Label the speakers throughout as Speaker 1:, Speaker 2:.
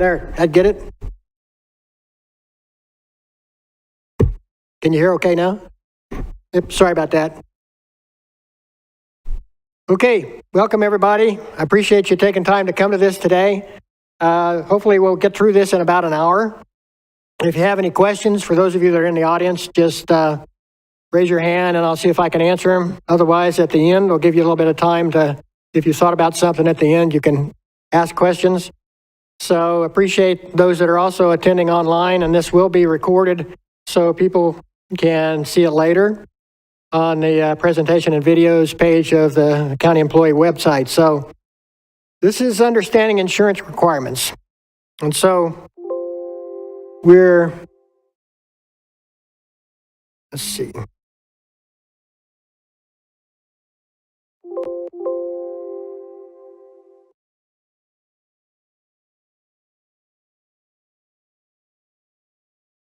Speaker 1: There, I get it. Can you hear okay now? Yep, sorry about that. Okay, welcome everybody. I appreciate you taking time to come to this today. Hopefully we'll get through this in about an hour. If you have any questions, for those of you that are in the audience, just raise your hand and I'll see if I can answer them. Otherwise, at the end, I'll give you a little bit of time to, if you thought about something at the end, you can ask questions. So appreciate those that are also attending online, and this will be recorded so people can see it later on the presentation and videos page of the county employee website. So this is understanding insurance requirements. And so let's see.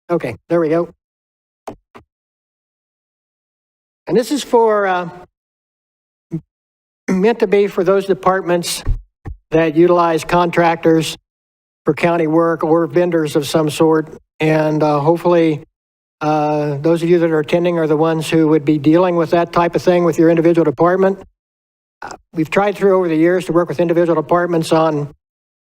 Speaker 1: Okay, there we go. And this is for, meant to be for those departments that utilize contractors for county work or vendors of some sort. And hopefully those of you that are attending are the ones who would be dealing with that type of thing with your individual department. We've tried through over the years to work with individual departments on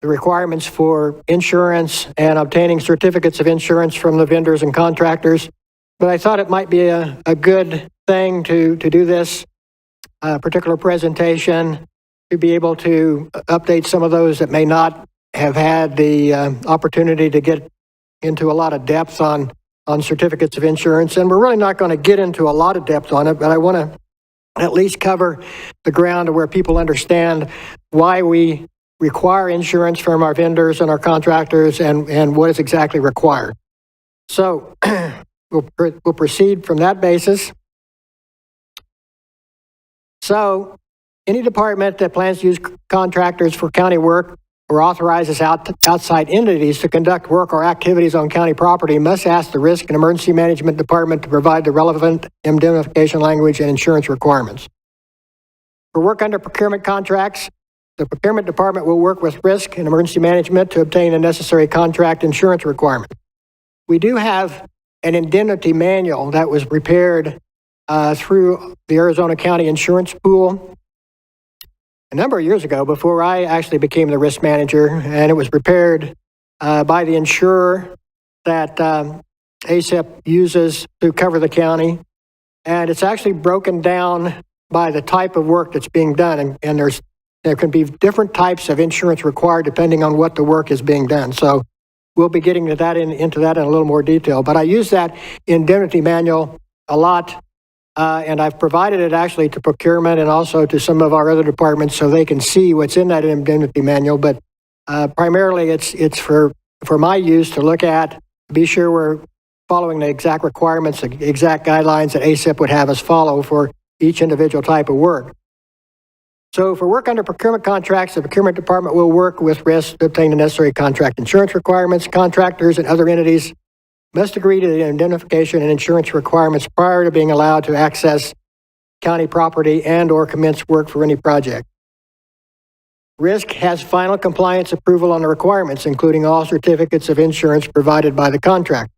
Speaker 1: the requirements for insurance and obtaining certificates of insurance from the vendors and contractors. But I thought it might be a good thing to do this particular presentation, to be able to update some of those that may not have had the opportunity to get into a lot of depth on certificates of insurance. And we're really not going to get into a lot of depth on it, but I want to at least cover the ground where people understand why we require insurance from our vendors and our contractors and what is exactly required. So we'll proceed from that basis. So any department that plans to use contractors for county work or authorizes outside entities to conduct work or activities on county property must ask the Risk and Emergency Management Department to provide the relevant indemnification language and insurance requirements. For work under procurement contracts, the procurement department will work with Risk and Emergency Management to obtain the necessary contract insurance requirements. We do have an indemnity manual that was prepared through the Arizona County Insurance Pool a number of years ago, before I actually became the risk manager, and it was prepared by the insurer that ACEP uses to cover the county. And it's actually broken down by the type of work that's being done, and there can be different types of insurance required depending on what the work is being done. So we'll be getting to that into that in a little more detail. But I use that indemnity manual a lot. And I've provided it actually to procurement and also to some of our other departments so they can see what's in that indemnity manual. But primarily it's for my use to look at, be sure we're following the exact requirements, the exact guidelines that ACEP would have us follow for each individual type of work. So for work under procurement contracts, the procurement department will work with Risk to obtain the necessary contract insurance requirements. Contractors and other entities must agree to the indemnification and insurance requirements prior to being allowed to access county property and or commence work for any project. Risk has final compliance approval on the requirements, including all certificates of insurance provided by the contract.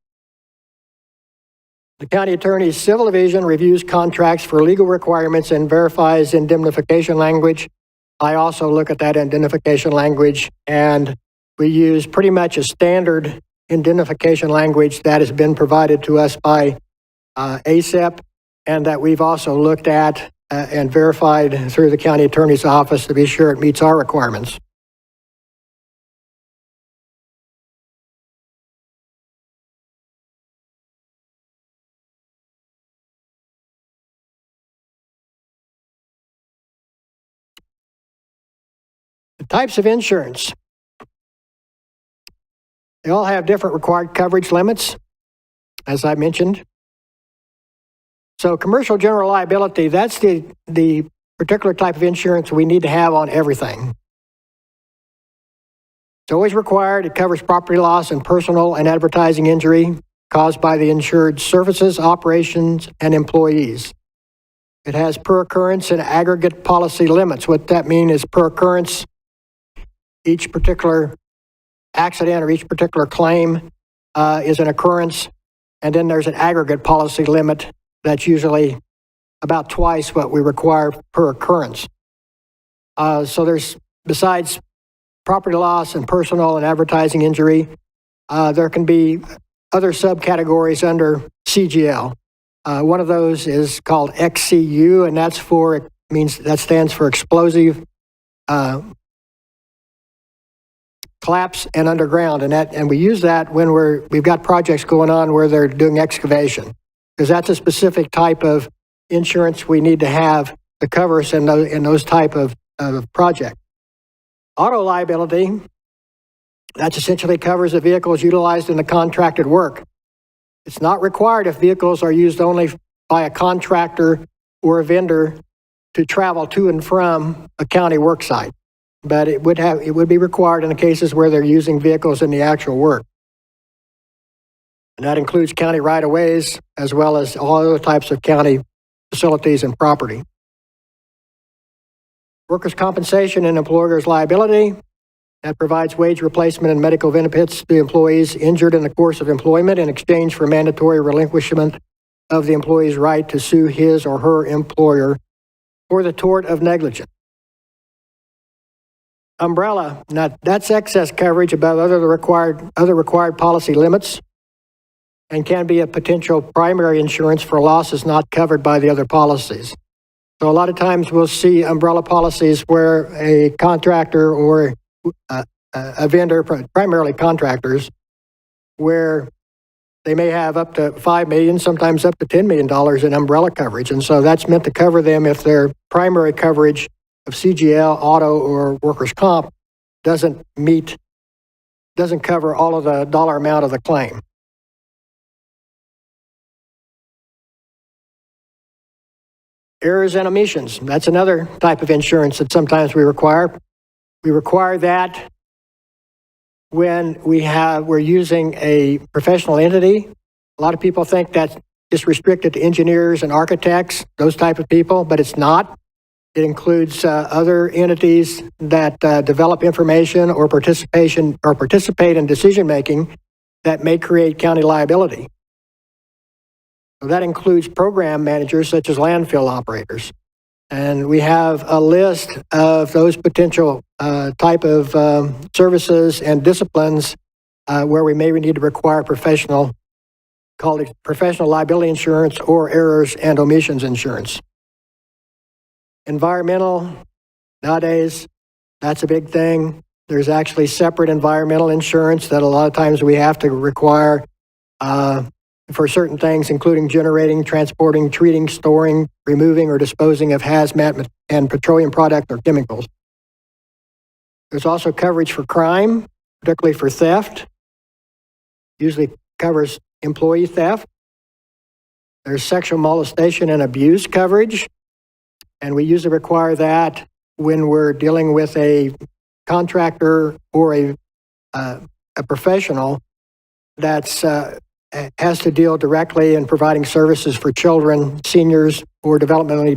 Speaker 1: The county attorney's civil division reviews contracts for legal requirements and verifies indemnification language. I also look at that indemnification language, and we use pretty much a standard indemnification language that has been provided to us by ACEP, and that we've also looked at and verified through the county attorney's office to be sure it meets our requirements. The types of insurance. They all have different required coverage limits, as I mentioned. So commercial general liability, that's the particular type of insurance we need to have on everything. It's always required. It covers property loss and personal and advertising injury caused by the insured services, operations, and employees. It has per occurrence and aggregate policy limits. What that means is per occurrence, each particular accident or each particular claim is an occurrence. And then there's an aggregate policy limit that's usually about twice what we require per occurrence. So there's, besides property loss and personal and advertising injury, there can be other subcategories under CGL. One of those is called XCU, and that stands for explosive, collapse, and underground. And we use that when we've got projects going on where they're doing excavation, because that's a specific type of insurance we need to have to cover us in those type of project. Auto liability, that essentially covers the vehicles utilized in the contracted work. It's not required if vehicles are used only by a contractor or a vendor to travel to and from a county work site, but it would be required in the cases where they're using vehicles in the actual work. And that includes county right-of-ways as well as all other types of county facilities and property. Workers' compensation and employer's liability, that provides wage replacement and medical benefits to employees injured in the course of employment in exchange for mandatory relinquishment of the employee's right to sue his or her employer for the tort of negligence. Umbrella, now that's excess coverage above other required policy limits and can be a potential primary insurance for losses not covered by the other policies. So a lot of times we'll see umbrella policies where a contractor or a vendor, primarily contractors, where they may have up to $5 million, sometimes up to $10 million in umbrella coverage. And so that's meant to cover them if their primary coverage of CGL, auto, or workers' comp doesn't cover all of the dollar amount of the claim. Errors and omissions, that's another type of insurance that sometimes we require. We require that when we're using a professional entity. A lot of people think that's just restricted to engineers and architects, those type of people, but it's not. It includes other entities that develop information or participate in decision-making that may create county liability. So that includes program managers such as landfill operators. And we have a list of those potential type of services and disciplines where we may need to require professional liability insurance or errors and omissions insurance. Environmental, nowadays, that's a big thing. There's actually separate environmental insurance that a lot of times we have to require for certain things, including generating, transporting, treating, storing, removing, or disposing of hazmat and petroleum products or chemicals. There's also coverage for crime, particularly for theft. Usually covers employee theft. There's sexual molestation and abuse coverage, and we usually require that when we're dealing with a contractor or a professional that's has to deal directly in providing services for children, seniors, or developmentally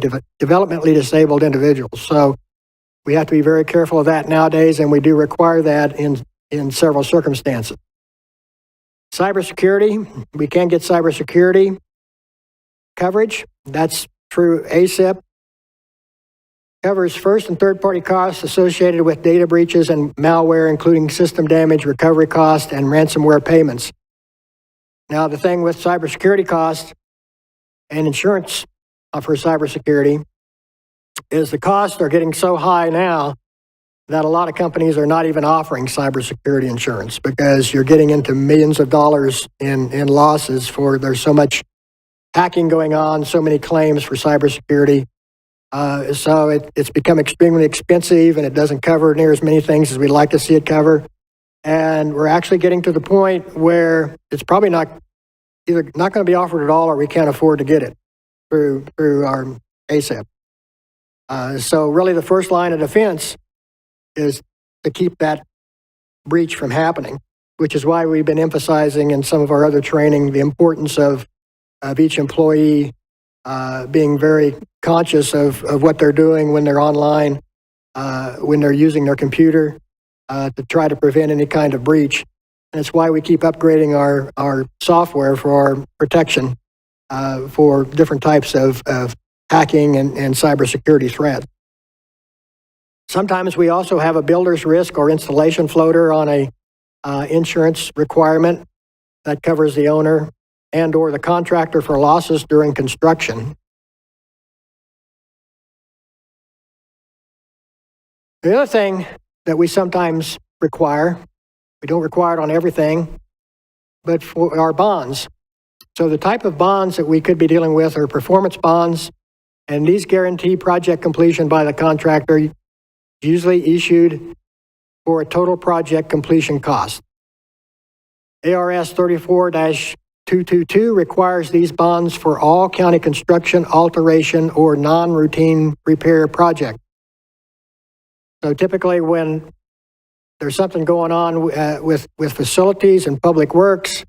Speaker 1: disabled individuals. So we have to be very careful of that nowadays, and we do require that in several circumstances. Cybersecurity, we can get cybersecurity coverage. That's through ASIP. Covers first and third party costs associated with data breaches and malware, including system damage, recovery costs, and ransomware payments. Now, the thing with cybersecurity costs and insurance for cybersecurity is the costs are getting so high now that a lot of companies are not even offering cybersecurity insurance because you're getting into millions of dollars in losses there's so much hacking going on, so many claims for cybersecurity. So it's become extremely expensive, and it doesn't cover near as many things as we'd like to see it cover. And we're actually getting to the point where it's probably either not going to be offered at all, or we can't afford to get it through our ASIP. So really the first line of defense is to keep that breach from happening, which is why we've been emphasizing in some of our other training the importance of each employee being very conscious of what they're doing when they're online, when they're using their computer, to try to prevent any kind of breach. And it's why we keep upgrading our software for our protection for different types of hacking and cybersecurity threats. Sometimes we also have a builder's risk or installation floater on a insurance requirement that covers the owner and or the contractor for losses during construction. The other thing that we sometimes require, we don't require it on everything, but for our bonds. So the type of bonds that we could be dealing with are performance bonds, and these guarantee project completion by the contractor, usually issued for a total project completion cost. ARS 34-222 requires these bonds for all county construction, alteration, or non-routine repair project. So typically when there's something going on with facilities and public works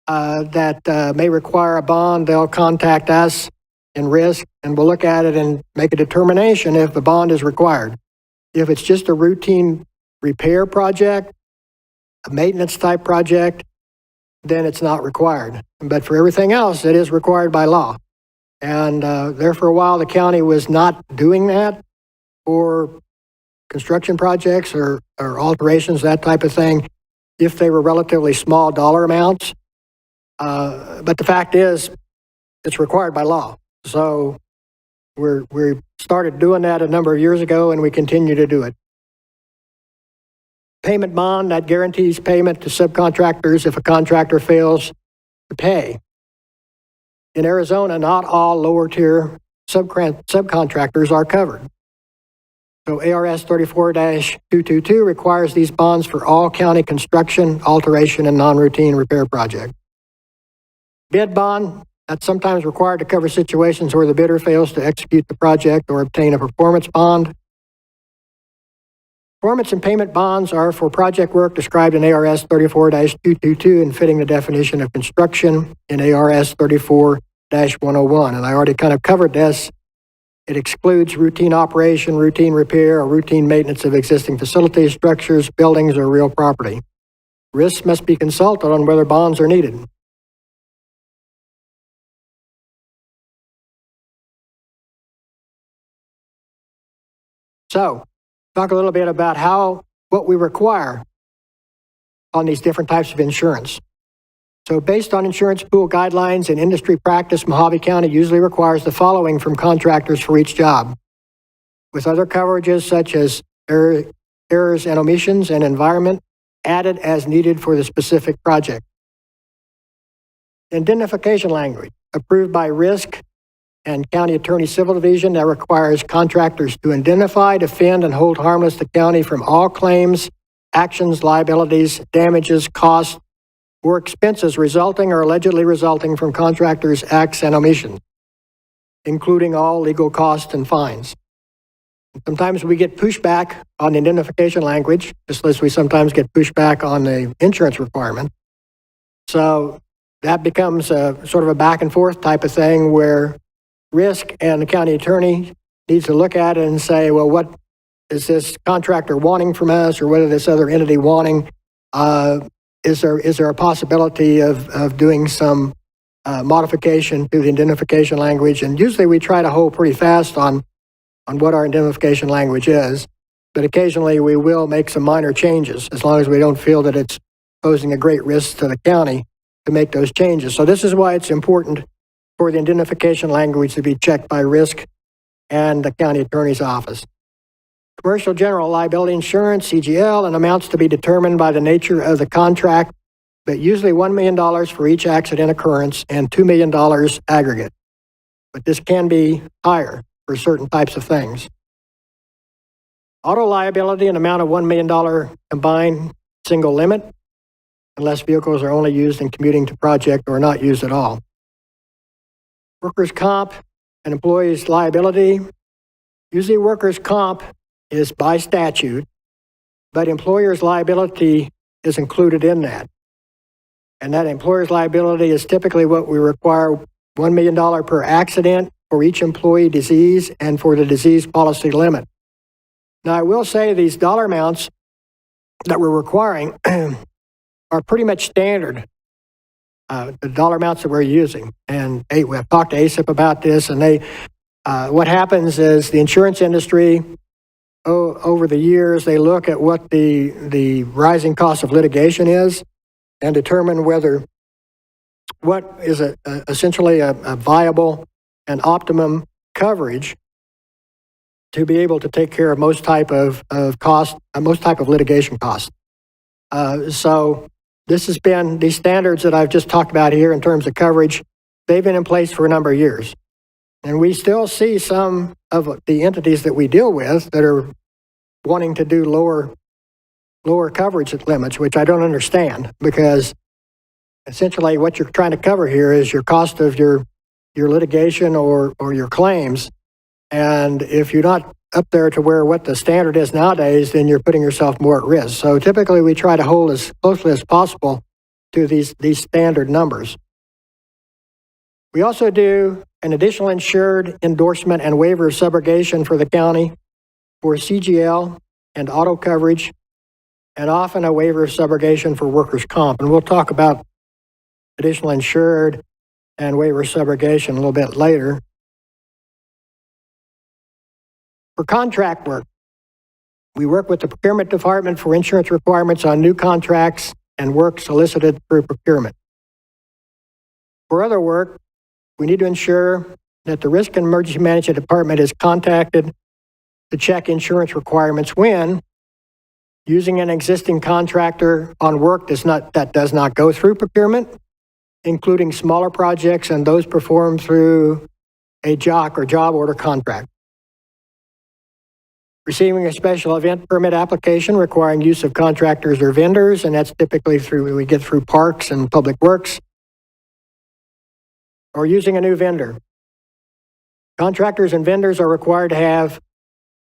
Speaker 1: that may require a bond, they'll contact us in risk, and we'll look at it and make a determination if the bond is required. If it's just a routine repair project, a maintenance type project, then it's not required. But for everything else, it is required by law. And there for a while, the county was not doing that for construction projects or alterations, that type of thing, if they were relatively small dollar amounts. But the fact is, it's required by law. So we started doing that a number of years ago, and we continue to do it. Payment bond, that guarantees payment to subcontractors if a contractor fails to pay. In Arizona, not all lower tier subcontractors are covered. So ARS 34-222 requires these bonds for all county construction, alteration, and non-routine repair projects. Bid bond, that's sometimes required to cover situations where the bidder fails to execute the project or obtain a performance bond. Performance and payment bonds are for project work described in ARS 34-222 and fitting the definition of construction in ARS 34-101. And I already kind of covered this. It excludes routine operation, routine repair, or routine maintenance of existing facilities, structures, buildings, or real property. Risks must be consulted on whether bonds are needed. So, talk a little bit about what we require on these different types of insurance. So based on insurance pool guidelines and industry practice, Mojave County usually requires the following from contractors for each job, with other coverages such as errors and omissions and environment added as needed for the specific project. Indemnification language approved by risk and county attorney civil division that requires contractors to indemnify, defend, and hold harmless the county from all claims, actions, liabilities, damages, costs, or expenses resulting or allegedly resulting from contractors' acts and omissions, including all legal costs and fines. Sometimes we get pushback on the indemnification language, just as we sometimes get pushback on the insurance requirement. So that becomes a sort of a back and forth type of thing where risk and the county attorney needs to look at it and say, well, what is this contractor wanting from us, or whether this other entity wanting? Is there a possibility of doing some modification to the indemnification language? And usually we try to hold pretty fast on what our indemnification language is, but occasionally we will make some minor changes as long as we don't feel that it's posing a great risk to the county to make those changes. So this is why it's important for the indemnification language to be checked by risk and the county attorney's office. Commercial general liability insurance, CGL, and amounts to be determined by the nature of the contract, but usually $1 million for each accident occurrence and $2 million aggregate. But this can be higher for certain types of things. Auto liability, an amount of $1 million combined single limit, unless vehicles are only used in commuting to project or not used at all. Workers' comp and employees' liability. Usually workers' comp is by statute, but employer's liability is included in that. And that employer's liability is typically what we require, $1 million per accident for each employee disease and for the disease policy limit. Now, I will say these dollar amounts that we're requiring are pretty much standard, the dollar amounts that we're using. And we've talked to ASIP about this, and what happens is the insurance industry, over the years, they look at what the rising cost of litigation is and determine what is essentially a viable and optimum coverage to be able to take care of most type of litigation costs. So this has been, these standards that I've just talked about here in terms of coverage, they've been in place for a number of years. And we still see some of the entities that we deal with that are wanting to do lower coverage limits, which I don't understand, because essentially what you're trying to cover here is your cost of your litigation or your claims. And if you're not up there to where what the standard is nowadays, then you're putting yourself more at risk. So typically we try to hold as closely as possible to these standard numbers. We also do an additional insured endorsement and waiver of subrogation for the county for CGL and auto coverage, and often a waiver of subrogation for workers' comp. And we'll talk about additional insured and waiver of subrogation a little bit later. For contract work, we work with the procurement department for insurance requirements on new contracts and work solicited through procurement. For other work, we need to ensure that the Risk and Emergency Management Department is contacted to check insurance requirements when using an existing contractor on work that does not go through procurement, including smaller projects and those performed through a JOC or job order contract. Receiving a special event permit application requiring use of contractors or vendors, and that's typically we get through parks and public works, or using a new vendor. Contractors and vendors are required to have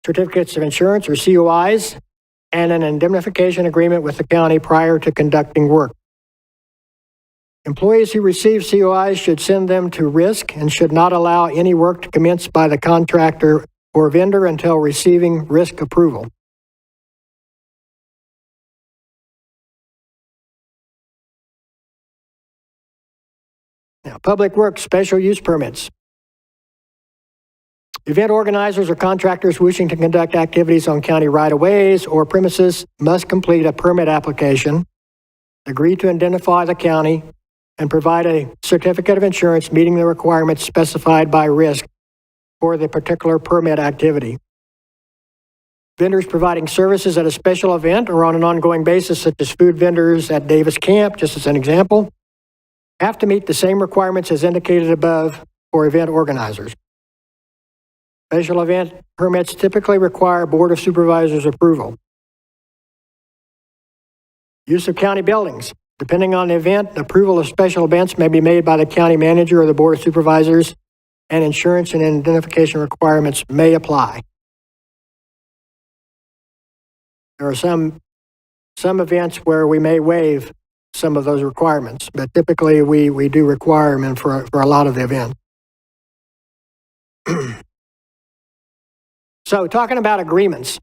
Speaker 1: certificates of insurance or COIs and an indemnification agreement with the county prior to conducting work. Employees who receive COIs should send them to risk and should not allow any work to commence by the contractor or vendor until receiving risk approval. Now, public works special use permits. Event organizers or contractors wishing to conduct activities on county right-of-ways or premises must complete a permit application, agree to indemnify the county, and provide a certificate of insurance meeting the requirements specified by risk for the particular permit activity. Vendors providing services at a special event or on an ongoing basis, such as food vendors at Davis Camp, just as an example, have to meet the same requirements as indicated above for event organizers. Special event permits typically require Board of Supervisors approval. Use of county buildings. Depending on the event, approval of special events may be made by the county manager or the Board of Supervisors, and insurance and indemnification requirements may apply. There are some events where we may waive some of those requirements, but typically we do require them for a lot of the events. So talking about agreements,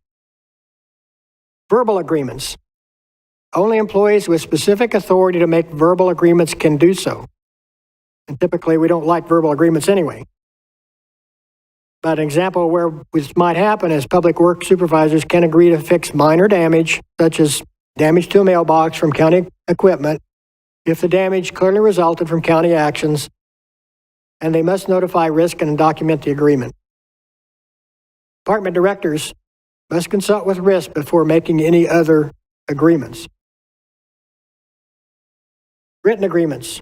Speaker 1: verbal agreements. Only employees with specific authority to make verbal agreements can do so. And typically we don't like verbal agreements anyway. But an example where this might happen is public works supervisors can agree to fix minor damage, such as damage to a mailbox from county equipment, if the damage clearly resulted from county actions, and they must notify risk and document the agreement. Department directors must consult with risk before making any other agreements. Written agreements.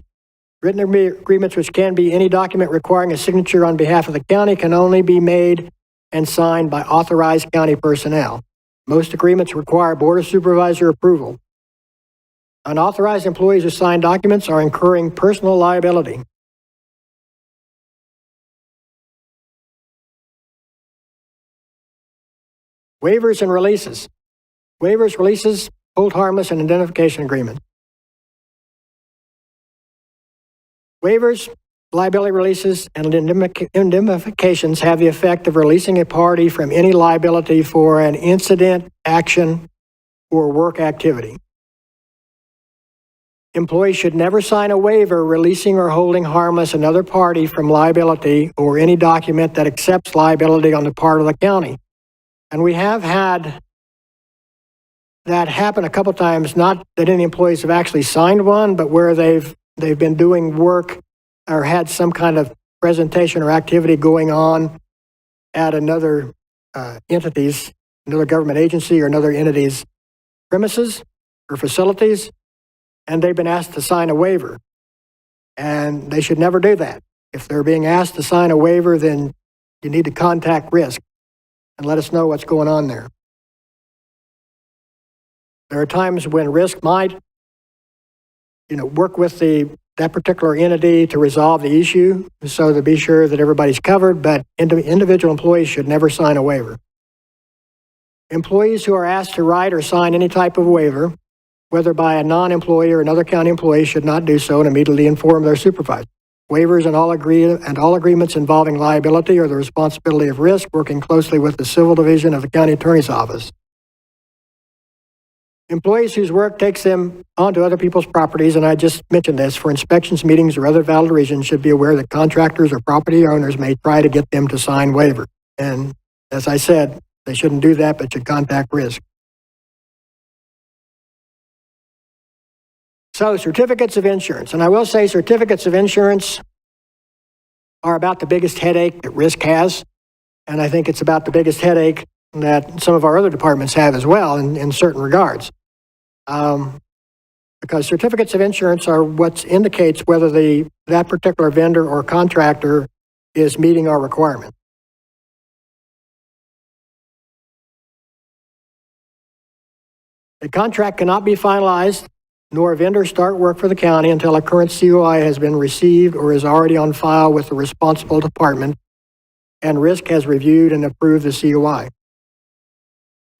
Speaker 1: Written agreements, which can be any document requiring a signature on behalf of the county, can only be made and signed by authorized county personnel. Most agreements require Board of Supervisor approval. Unauthorized employees who sign documents are incurring personal liability. Waivers and releases. Waivers, releases, hold harmless, and indemnification agreements. Waivers, liability releases, and indemnifications have the effect of releasing a party from any liability for an incident, action, or work activity. Employees should never sign a waiver releasing or holding harmless another party from liability or any document that accepts liability on the part of the county. And we have had that happen a couple times, not that any employees have actually signed one, but where they've been doing work or had some kind of presentation or activity going on at another entity's, another government agency or another entity's premises or facilities, and they've been asked to sign a waiver. And they should never do that. If they're being asked to sign a waiver, then you need to contact risk and let us know what's going on there. There are times when risk might, work with that particular entity to resolve the issue, so to be sure that everybody's covered, but individual employees should never sign a waiver. Employees who are asked to write or sign any type of waiver, whether by a non-employee or another county employee, should not do so and immediately inform their supervisor. Waivers and all agreements involving liability are the responsibility of risk, working closely with the civil division of the county attorney's office. Employees whose work takes them onto other people's properties, and I just mentioned this, for inspections, meetings, or other valid reasons, should be aware that contractors or property owners may try to get them to sign waivers. And as I said, they shouldn't do that, but should contact risk. So, certificates of insurance. And I will say certificates of insurance are about the biggest headache that risk has. And I think it's about the biggest headache that some of our other departments have as well in certain regards. Because certificates of insurance are what indicates whether that particular vendor or contractor is meeting our requirement. A contract cannot be finalized, nor a vendor start work for the county until a current COI has been received or is already on file with the responsible department, and risk has reviewed and approved the COI.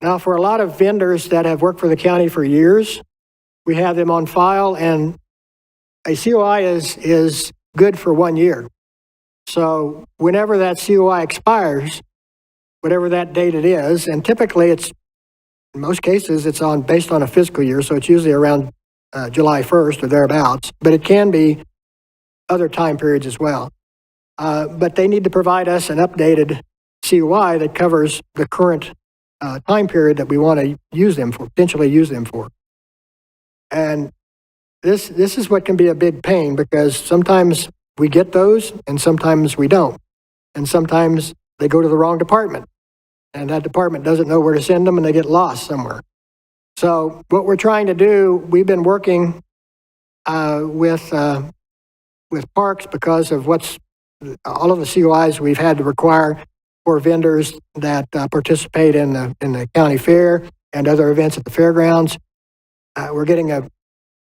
Speaker 1: Now, for a lot of vendors that have worked for the county for years, we have them on file, and a COI is good for 1 year. So whenever that COI expires, whatever that date it is, and typically in most cases, it's based on a fiscal year, so it's usually around July 1st or thereabouts, but it can be other time periods as well. But they need to provide us an updated COI that covers the current time period that we want to potentially use them for. And this is what can be a big pain, because sometimes we get those and sometimes we don't. And sometimes they go to the wrong department, and that department doesn't know where to send them and they get lost somewhere. So what we're trying to do, we've been working with Parks because of all of the COIs we've had to require for vendors that participate in the county fair and other events at the fairgrounds. We're getting a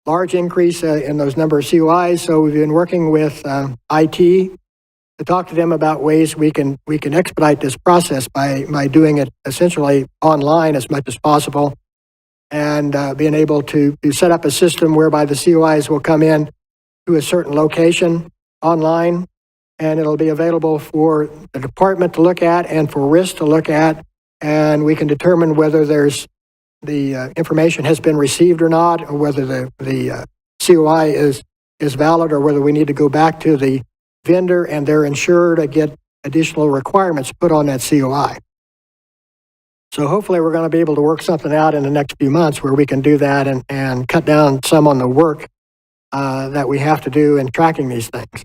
Speaker 1: large increase in those number of COIs, so we've been working with IT to talk to them about ways we can expedite this process by doing it essentially online as much as possible, and being able to set up a system whereby the COIs will come in to a certain location online, and it'll be available for the department to look at and for risk to look at, and we can determine whether the information has been received or not, or whether the COI is valid, or whether we need to go back to the vendor and their insurer to get additional requirements put on that COI. So hopefully we're going to be able to work something out in the next few months where we can do that and cut down some on the work that we have to do in tracking these things.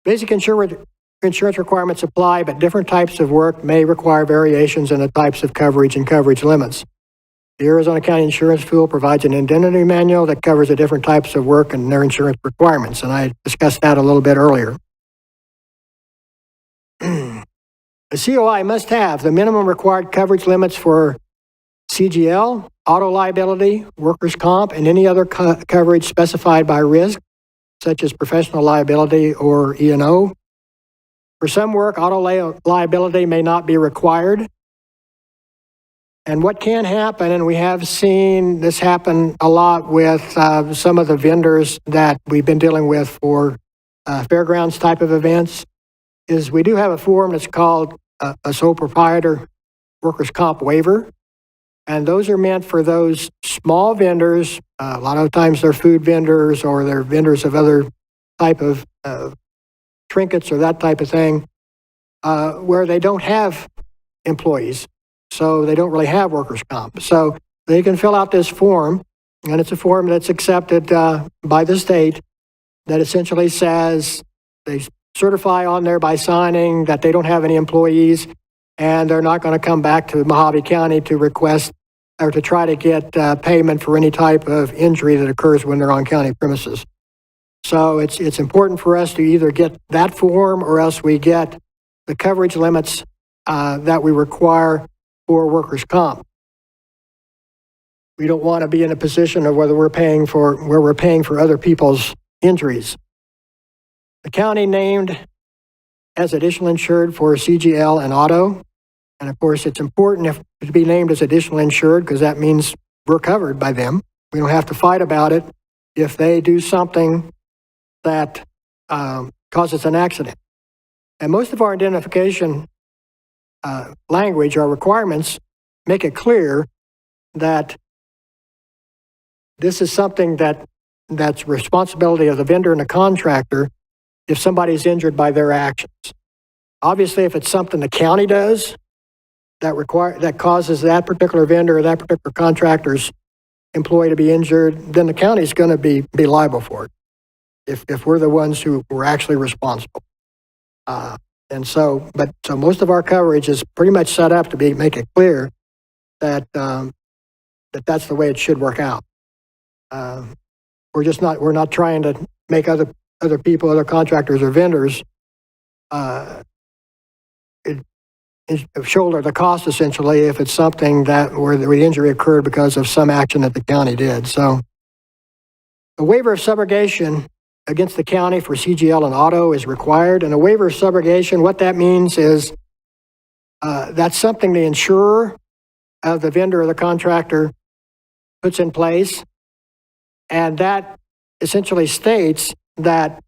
Speaker 1: Basic insurance requirements apply, but different types of work may require variations in the types of coverage and coverage limits. The Arizona County Insurance Pool provides an indemnity manual that covers the different types of work and their insurance requirements, and I discussed that a little bit earlier. A COI must have the minimum required coverage limits for CGL, auto liability, workers' comp, and any other coverage specified by risk, such as professional liability or E&O. For some work, auto liability may not be required. And what can happen, and we have seen this happen a lot with some of the vendors that we've been dealing with for fairgrounds type of events, is we do have a form that's called a sole proprietor workers' comp waiver. And those are meant for those small vendors. A lot of times they're food vendors or they're vendors of other type of trinkets or that type of thing, where they don't have employees. So they don't really have workers' comp. So they can fill out this form, and it's a form that's accepted by the state that essentially says they certify on there by signing that they don't have any employees and they're not going to come back to Mojave County to request or to try to get payment for any type of injury that occurs when they're on county premises. So it's important for us to either get that form or else we get the coverage limits that we require for workers' comp. We don't want to be in a position of where we're paying for other people's injuries. The county named as additional insured for CGL and auto. And of course, it's important to be named as additional insured because that means we're covered by them. We don't have to fight about it if they do something that causes an accident. And most of our identification language, our requirements, make it clear that this is something that's responsibility of the vendor and the contractor if somebody's injured by their actions. Obviously, if it's something the county does that causes that particular vendor or that particular contractor's employee to be injured, then the county's going to be liable for it if we're the ones who were actually responsible. So most of our coverage is pretty much set up to make it clear that that's the way it should work out. We're not trying to make other people, other contractors or vendors shoulder the cost essentially if it's something where the injury occurred because of some action that the county did. So a waiver of subrogation against the county for CGL and auto is required. And a waiver of subrogation, what that means is that's something the insurer of the vendor or the contractor puts in place. And that essentially states that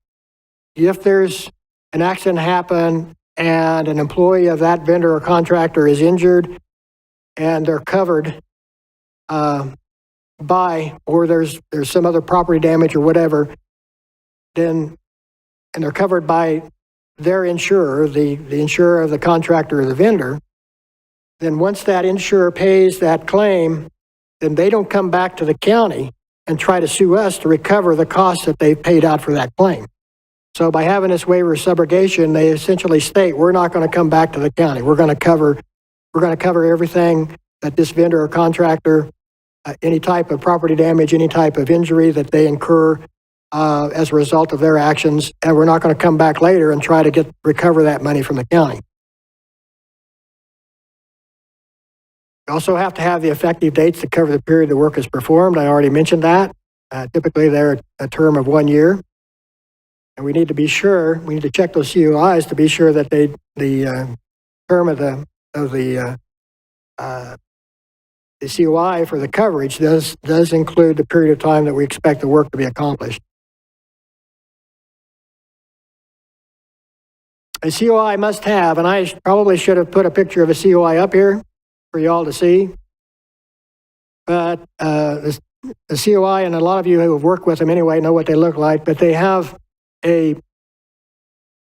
Speaker 1: if there's an accident happen and an employee of that vendor or contractor is injured and they're covered or there's some other property damage or whatever, and they're covered by their insurer, the insurer of the contractor or the vendor, then once that insurer pays that claim, then they don't come back to the county and try to sue us to recover the costs that they've paid out for that claim. So by having this waiver of subrogation, they essentially state we're not going to come back to the county. We're going to cover everything that this vendor or contractor, any type of property damage, any type of injury that they incur as a result of their actions, and we're not going to come back later and try to recover that money from the county. You also have to have the effective dates to cover the period the work is performed. I already mentioned that. Typically, they're a term of 1 year. And we need to check those COIs to be sure that the term of the COI for the coverage does include the period of time that we expect the work to be accomplished. A COI must have, and I probably should have put a picture of a COI up here for you all to see, but the COI, and a lot of you who have worked with them anyway know what they look like, but they have some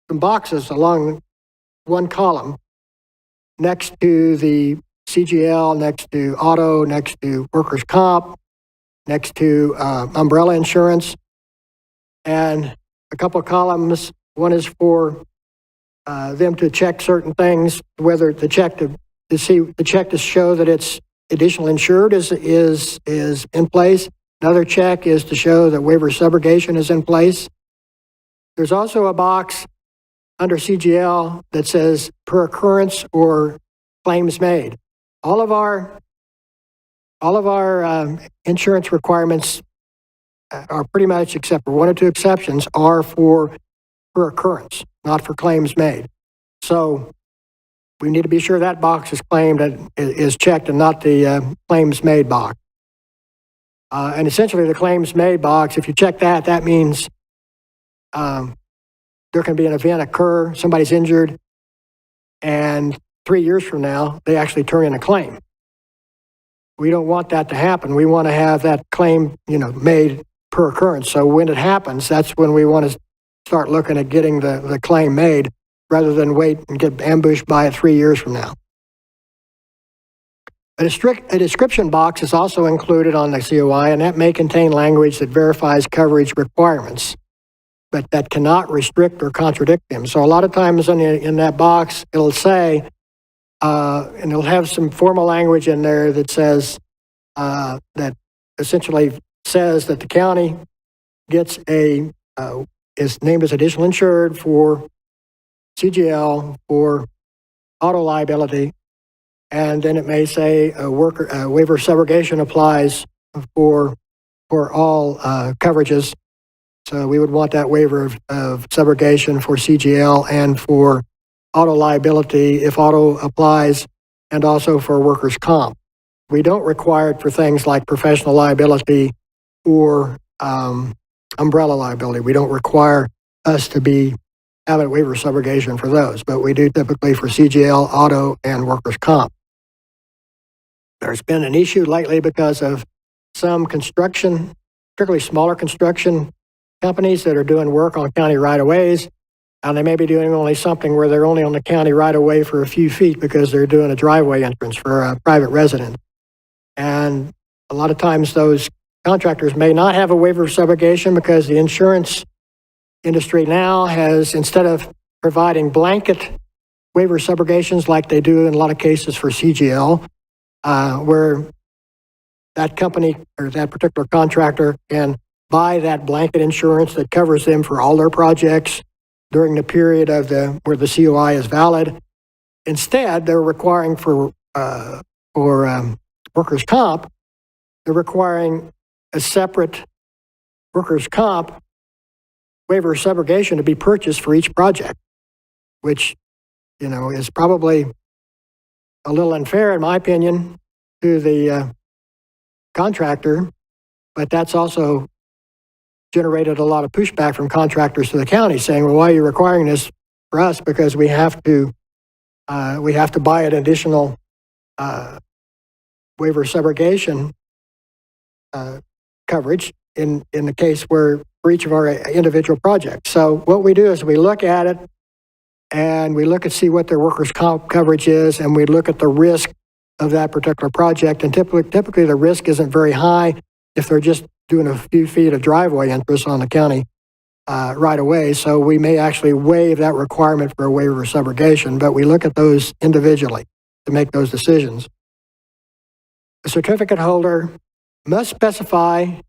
Speaker 1: boxes along one column next to the CGL, next to auto, next to workers' comp, next to umbrella insurance, and a couple of columns. One is for them to check certain things, whether the check to show that it's additional insured is in place. Another check is to show that waiver of subrogation is in place. There's also a box under CGL that says per occurrence or claims made. All of our insurance requirements are pretty much, except for one or two exceptions, are for per occurrence, not for claims made. So we need to be sure that box is checked and not the claims made box. And essentially the claims made box, if you check that, that means there can be an event occur, somebody's injured, and 3 years from now, they actually turn in a claim. We don't want that to happen. We want to have that claim, made per occurrence. So when it happens, that's when we want to start looking at getting the claim made rather than wait and get ambushed by it 3 years from now. A description box is also included on the COI, and that may contain language that verifies coverage requirements, but that cannot restrict or contradict them. So a lot of times in that box, it'll say, and it'll have some formal language in there that says, that essentially says that the county gets is named as additional insured for CGL, for auto liability, and then it may say a waiver of subrogation applies for all coverages. So we would want that waiver of subrogation for CGL and for auto liability if auto applies, and also for workers' comp. We don't require it for things like professional liability or umbrella liability. We don't require us to have a waiver of subrogation for those, but we do typically for CGL, auto, and workers' comp. There's been an issue lately because of some construction, particularly smaller construction companies that are doing work on county right-of-ways, and they may be doing only something where they're only on the county right-of-way for a few feet because they're doing a driveway entrance for a private resident. And a lot of times those contractors may not have a waiver of subrogation because the insurance industry now has, instead of providing blanket waiver subrogations like they do in a lot of cases for CGL, where that company or that particular contractor can buy that blanket insurance that covers them for all their projects during the period where the COI is valid. Instead, they're requiring for workers' comp, they're requiring a separate workers' comp waiver of subrogation to be purchased for each project, which, is probably a little unfair, in my opinion, to the contractor, but that's also generated a lot of pushback from contractors to the county saying, well, why are you requiring this for us? Because we have to buy an additional waiver of subrogation coverage in the case where for each of our individual projects. So what we do is we look at it and we look and see what their workers' comp coverage is, and we look at the risk of that particular project. And typically the risk isn't very high if they're just doing a few feet of driveway entrance on the county right away. So we may actually waive that requirement for a waiver of subrogation, but we look at those individually to make those decisions. The certificate holder must specify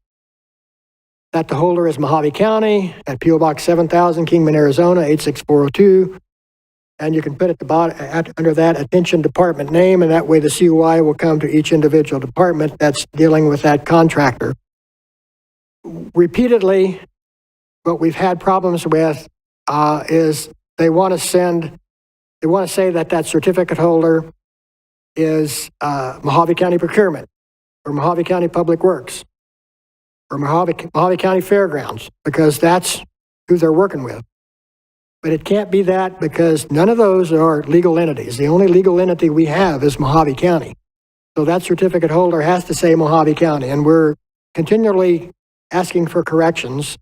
Speaker 1: that the holder is Mojave County at P.O. Box 7000, Kingman, Arizona, 86402. And you can put at the bottom, under that, attention department name, and that way the COI will come to each individual department that's dealing with that contractor. Repeatedly, what we've had problems with is they want to say that certificate holder is Mojave County Procurement, or Mojave County Public Works, or Mojave County Fairgrounds, because that's who they're working with. But it can't be that because none of those are legal entities. The only legal entity we have is Mojave County. So that certificate holder has to say Mojave County, and we're continually asking for corrections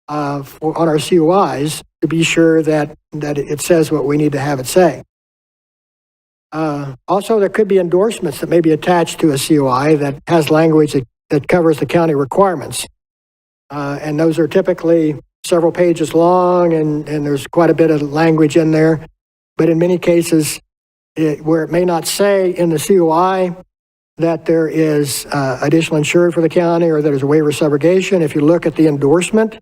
Speaker 1: on our COIs to be sure that it says what we need to have it say. Also, there could be endorsements that may be attached to a COI that has language that covers the county requirements. And those are typically several pages long, and there's quite a bit of language in there. But in many cases, where it may not say in the COI that there is additional insured for the county or that there's a waiver of subrogation, if you look at the endorsement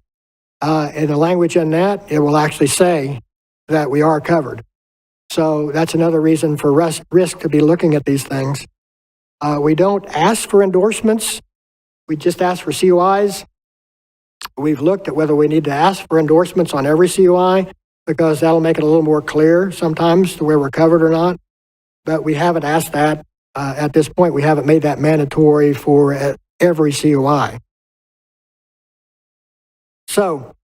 Speaker 1: and the language in that, it will actually say that we are covered. So that's another reason for risk to be looking at these things. We don't ask for endorsements. We just ask for COIs. We've looked at whether we need to ask for endorsements on every COI because that'll make it a little more clear sometimes to where we're covered or not. But we haven't asked that. At this point, we haven't made that mandatory for every COI. So,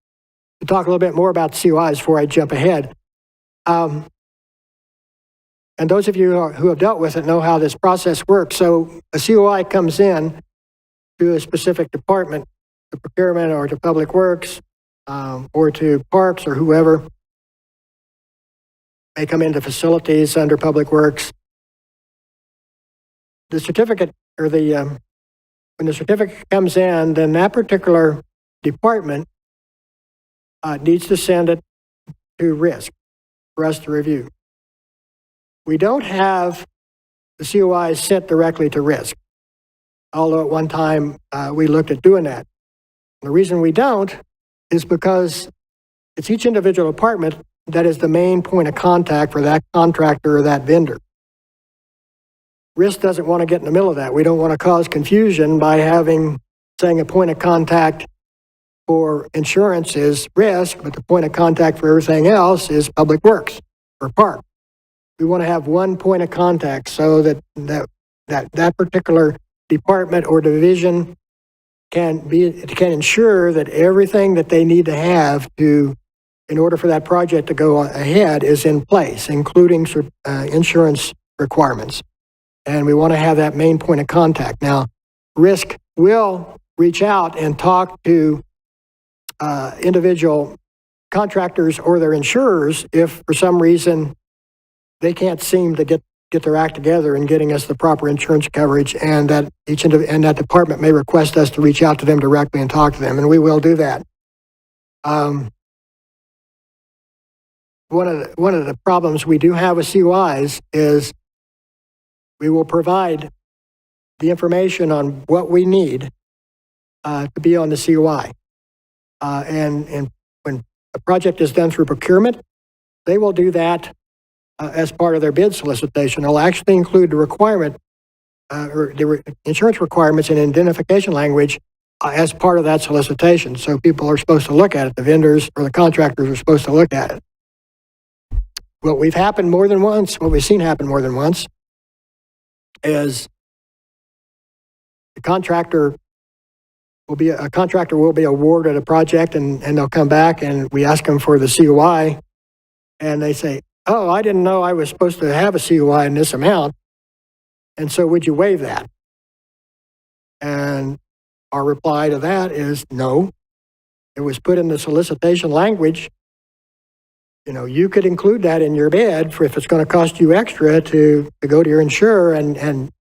Speaker 1: to talk a little bit more about COIs before I jump ahead, And those of you who have dealt with it know how this process works. So a COI comes in to a specific department, to procurement or to public works, or to parks or whoever. They come into facilities under public works. The certificate or when the certificate comes in, then that particular department needs to send it to risk for us to review. We don't have the COIs sent directly to risk, although at one time we looked at doing that. The reason we don't is because it's each individual department that is the main point of contact for that contractor or that vendor. Risk doesn't want to get in the middle of that. We don't want to cause confusion by saying a point of contact for insurance is risk, but the point of contact for everything else is public works or park. We want to have one point of contact so that particular department or division can ensure that everything that they need to have in order for that project to go ahead is in place, including insurance requirements. And we want to have that main point of contact. Now, risk will reach out and talk to individual contractors or their insurers if for some reason they can't seem to get their act together in getting us the proper insurance coverage, and that that department may request us to reach out to them directly and talk to them, and we will do that. One of the problems we do have with COIs is we will provide the information on what we need to be on the COI. And when a project is done through procurement, they will do that as part of their bid solicitation. They'll actually include the requirement or the insurance requirements in identification language as part of that solicitation. So people are supposed to look at it. The vendors or the contractors are supposed to look at it. What we've seen happen more than once is a contractor will be awarded a project and they'll come back and we ask them for the COI and they say, oh, I didn't know I was supposed to have a COI in this amount, and so would you waive that? And our reply to that is no. It was put in the solicitation language. You know, you could include that in your bid for if it's going to cost you extra to go to your insurer and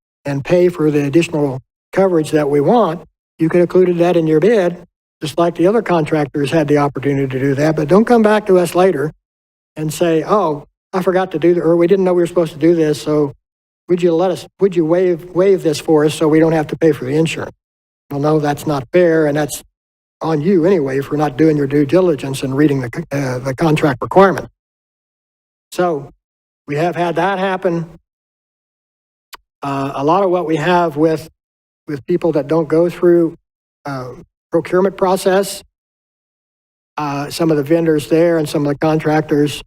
Speaker 1: pay for the additional coverage that we want. You could have included that in your bid, just like the other contractors had the opportunity to do that. But don't come back to us later and say, oh, I forgot to do that, or we didn't know we were supposed to do this, so would you waive this for us so we don't have to pay for the insurance? Well, no, that's not fair, and that's on you anyway for not doing your due diligence and reading the contract requirement. So we have had that happen. A lot of what we have with people that don't go through procurement process, some of the vendors there and some of the contractors,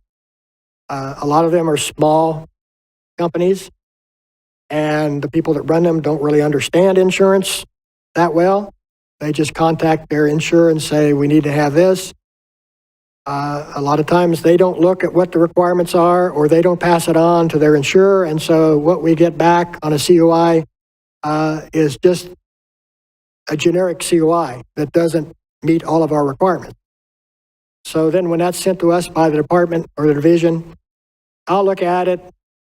Speaker 1: a lot of them are small companies, and the people that run them don't really understand insurance that well. They just contact their insurer and say, we need to have this. A lot of times they don't look at what the requirements are, or they don't pass it on to their insurer, and so what we get back on a COI is just a generic COI that doesn't meet all of our requirements. So then when that's sent to us by the department or the division, I'll look at it,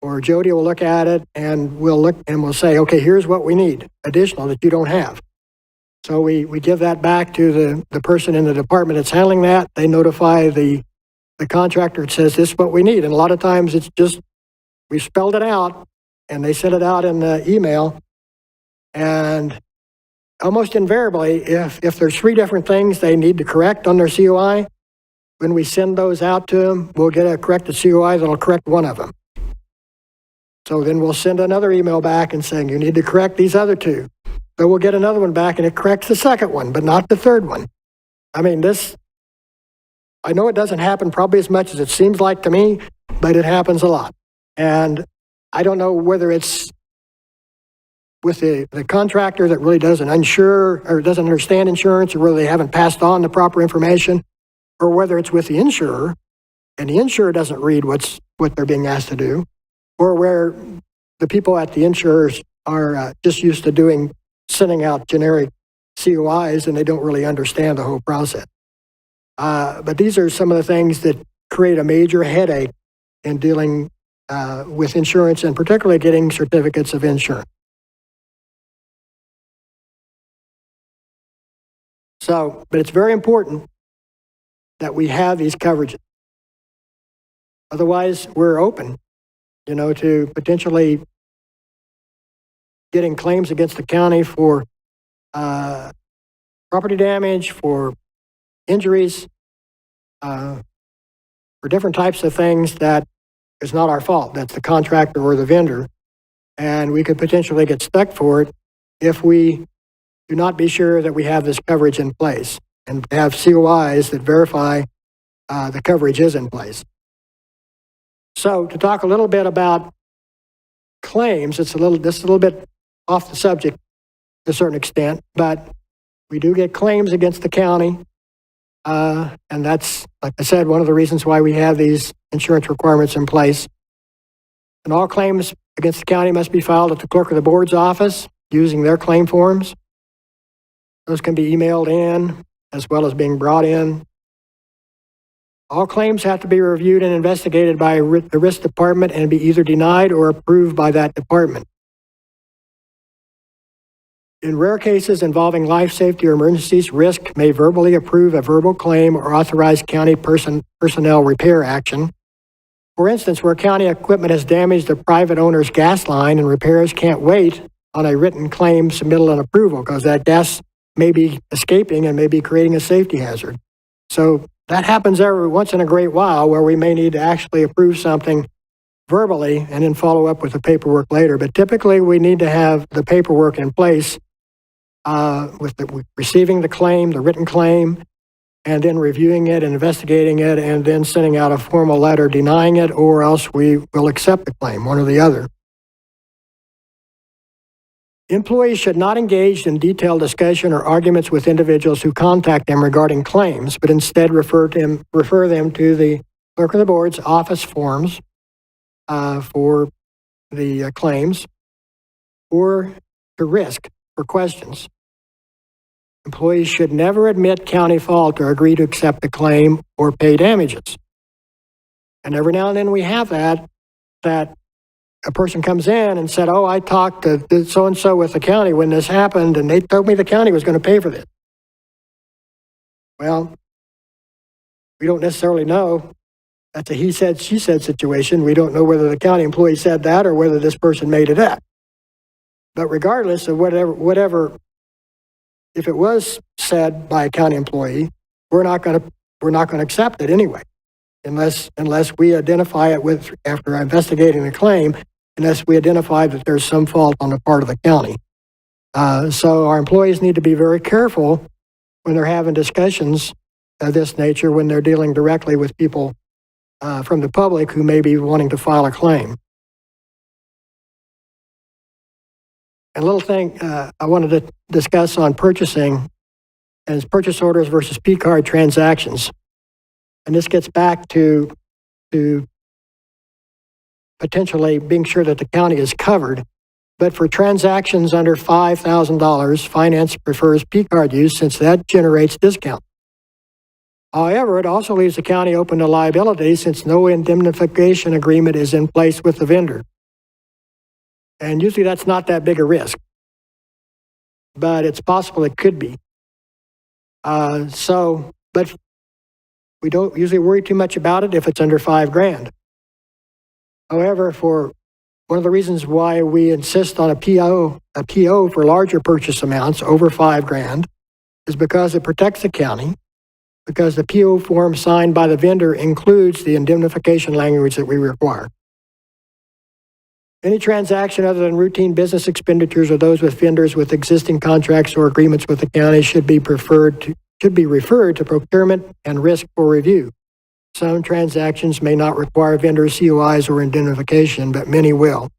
Speaker 1: or Jody will look at it, and we'll say, okay, here's what we need additional that you don't have. So we give that back to the person in the department that's handling that. They notify the contractor that says this is what we need. And a lot of times it's just, we spelled it out and they send it out in the email. And almost invariably, if there's 3 different things they need to correct on their COI, when we send those out to them, we'll get a corrected COI that'll correct one of them. So then we'll send another email back and saying, you need to correct these other 2. So we'll get another one back and it corrects the second one, but not the third one. I mean, I know it doesn't happen probably as much as it seems like to me, but it happens a lot. And I don't know whether it's with the contractor that really doesn't understand insurance, or whether they haven't passed on the proper information, or whether it's with the insurer and the insurer doesn't read what they're being asked to do, or where the people at the insurers are just used to sending out generic COIs and they don't really understand the whole process. But these are some of the things that create a major headache in dealing with insurance, and particularly getting certificates of insurance. So, but it's very important that we have these coverages. Otherwise, we're open, to potentially getting claims against the county for property damage, for injuries, for different types of things that is not our fault. That's the contractor or the vendor. And we could potentially get stuck for it if we do not be sure that we have this coverage in place and have COIs that verify the coverage is in place. So to talk a little bit about claims, this is a little bit off the subject to a certain extent, but we do get claims against the county. And that's, like I said, one of the reasons why we have these insurance requirements in place. And all claims against the county must be filed at the clerk of the board's office using their claim forms. Those can be emailed in as well as being brought in. All claims have to be reviewed and investigated by the risk department and be either denied or approved by that department. In rare cases involving life safety or emergencies, risk may verbally approve a verbal claim or authorize county personnel repair action. For instance, where county equipment has damaged a private owner's gas line and repairs can't wait on a written claim submittal and approval because that gas may be escaping and may be creating a safety hazard. So that happens every once in a great while where we may need to actually approve something verbally and then follow up with the paperwork later. But typically we need to have the paperwork in place with receiving the claim, the written claim, and then reviewing it and investigating it and then sending out a formal letter denying it, or else we will accept the claim, one or the other. Employees should not engage in detailed discussion or arguments with individuals who contact them regarding claims, but instead refer them to the clerk of the board's office forms for the claims, or to risk for questions. Employees should never admit county fault or agree to accept the claim or pay damages. And every now and then we have that a person comes in and said, oh, I talked to so-and-so with the county when this happened, and they told me the county was going to pay for this. Well, we don't necessarily know. That's a he said, she said situation. We don't know whether the county employee said that or whether this person made it up. But regardless of whatever, if it was said by a county employee, we're not going to accept it anyway, unless we identify it after investigating the claim, unless we identify that there's some fault on the part of the county. So our employees need to be very careful when they're having discussions of this nature, when they're dealing directly with people from the public who may be wanting to file a claim. A little thing I wanted to discuss on purchasing is purchase orders versus P-card transactions. And this gets back to potentially being sure that the county is covered. But for transactions under $5,000, finance prefers P-card use since that generates discount. However, it also leaves the county open to liability since no indemnification agreement is in place with the vendor. And usually that's not that big a risk, but it's possible it could be. But we don't usually worry too much about it if it's under $5,000. However, for one of the reasons why we insist on a PO for larger purchase amounts over $5,000 is because it protects the county, because the PO form signed by the vendor includes the indemnification language that we require. Any transaction other than routine business expenditures or those with vendors with existing contracts or agreements with the county should be referred to procurement and risk for review. Some transactions may not require vendor COIs or indemnification, but many will.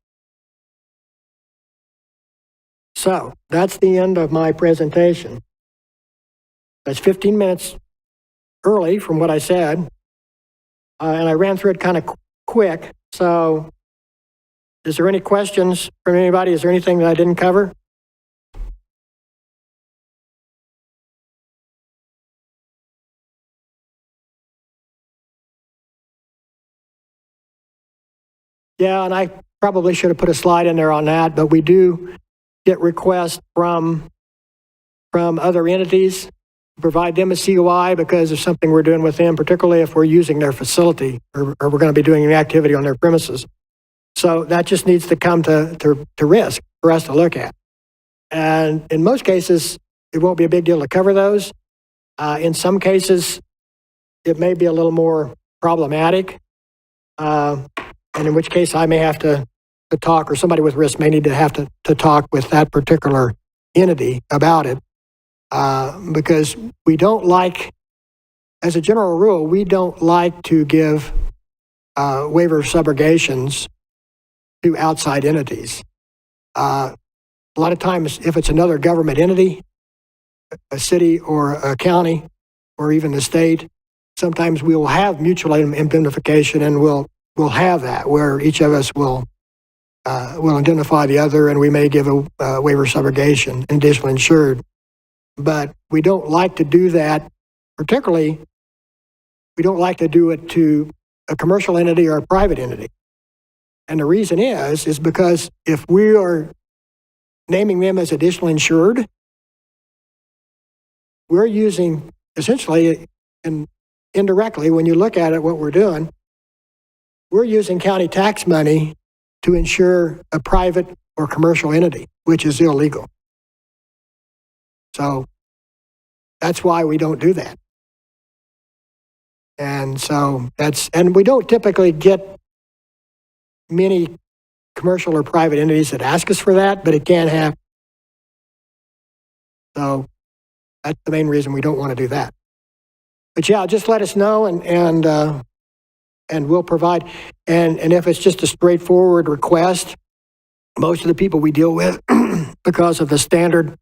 Speaker 1: So that's the end of my presentation. That's 15 minutes early from what I said, and I ran through it kind of quick, so Is there any questions from anybody? Is there anything that I didn't cover? Yeah, and I probably should have put a slide in there on that, but we do get requests from other entities, provide them a COI because of something we're doing with them, particularly if we're using their facility or we're going to be doing an activity on their premises. So that just needs to come to risk for us to look at. And in most cases, it won't be a big deal to cover those. In some cases, it may be a little more problematic. And in which case I may have to talk, or somebody with risk may need to have to talk with that particular entity about it. Because we don't like, as a general rule, we don't like to give waiver of subrogations to outside entities. A lot of times, if it's another government entity, a city or a county, or even the state, sometimes we will have mutual indemnification, and we'll have that where each of us will indemnify the other, and we may give a waiver of subrogation, additional insured. But we don't like to do that, particularly, we don't like to do it to a commercial entity or a private entity. And the reason is because if we are naming them as additional insured, we're using, essentially, and indirectly, when you look at it, what we're doing, we're using county tax money to insure a private or commercial entity, which is illegal. So that's why we don't do that. And so and we don't typically get many commercial or private entities that ask us for that, but it can happen. So that's the main reason we don't want to do that. But yeah, just let us know, and we'll provide. And if it's just a straightforward request, most of the people we deal with, because of the standard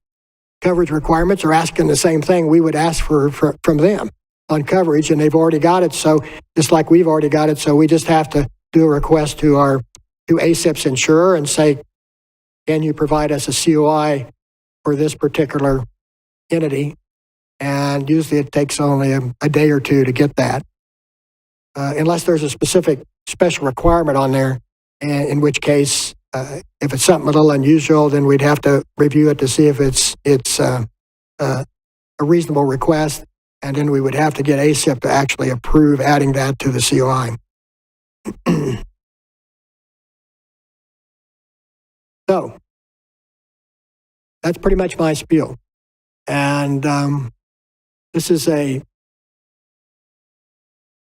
Speaker 1: coverage requirements, are asking the same thing we would ask from them on coverage, and they've already got it. So just like we've already got it, so we just have to do a request to ASIP's insurer and say, can you provide us a COI for this particular entity? And usually it takes only a day or two to get that, unless there's a special requirement on there, and in which case, if it's something a little unusual, then we'd have to review it to see if it's a reasonable request, and then we would have to get ASIP to actually approve adding that to the COI. So that's pretty much my spiel. And this is a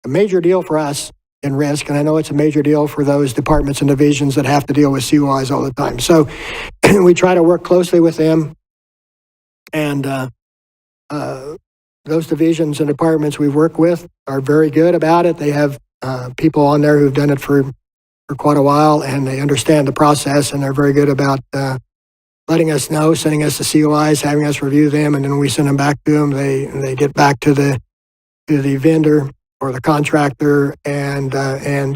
Speaker 1: major deal for us in risk, and I know it's a major deal for those departments and divisions that have to deal with COIs all the time. So we try to work closely with them, and those divisions and departments we work with are very good about it. They have people on there who've done it for quite a while, and they understand the process, and they're very good about letting us know, sending us the COIs, having us review them, and then we send them back to them. They get back to the vendor or the contractor and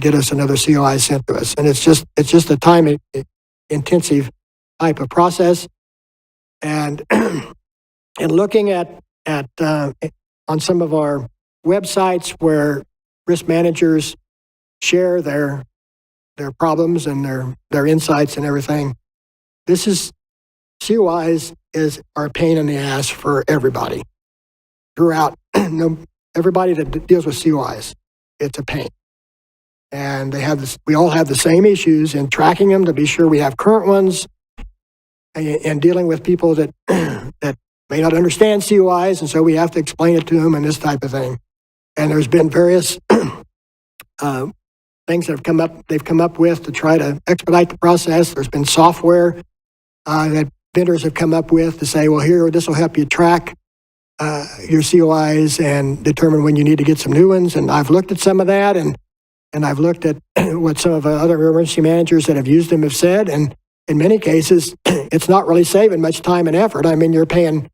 Speaker 1: get us another COI sent to us. And it's just a time intensive type of process. And and looking at on some of our websites where risk managers share their problems and their insights and everything, COIs are a pain in the ass for everybody throughout. Everybody that deals with COIs, it's a pain. And we all have the same issues in tracking them to be sure we have current ones, and dealing with people that may not understand COIs, and so we have to explain it to them and this type of thing. And there's been various things that they've come up with to try to expedite the process. There's been software that vendors have come up with to say, well, here, this will help you track your COIs and determine when you need to get some new ones. And I've looked at some of that, and I've looked at what some of the other emergency managers that have used them have said. And in many cases, it's not really saving much time and effort. I mean, you're paying,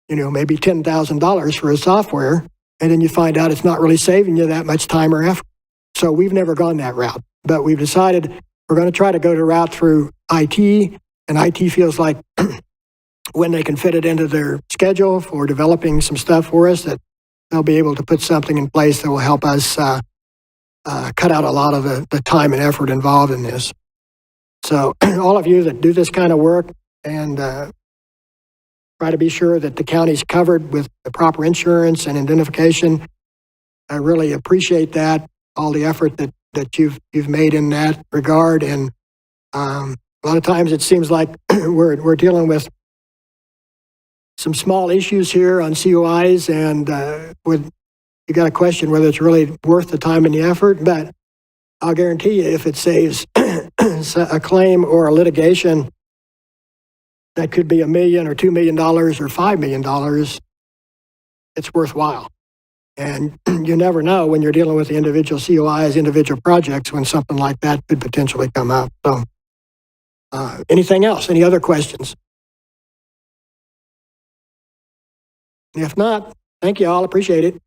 Speaker 1: maybe $10,000 for a software, and then you find out it's not really saving you that much time or effort. So we've never gone that route, but we've decided We're going to try to go the route through IT, and IT feels like when they can fit it into their schedule for developing some stuff for us, that they'll be able to put something in place that will help us cut out a lot of the time and effort involved in this. So all of you that do this kind of work and try to be sure that the county's covered with the proper insurance and indemnification, I really appreciate that, all the effort that you've made in that regard. And a lot of times it seems like we're dealing with some small issues here on COIs, and you got to question whether it's really worth the time and the effort. But I'll guarantee you, if it saves a claim or a litigation that could be $1 million or $2 million or $5 million, it's worthwhile. And you never know when you're dealing with the individual COIs, individual projects, when something like that could potentially come up. So anything else? Any other questions? If not, thank you all. Appreciate it.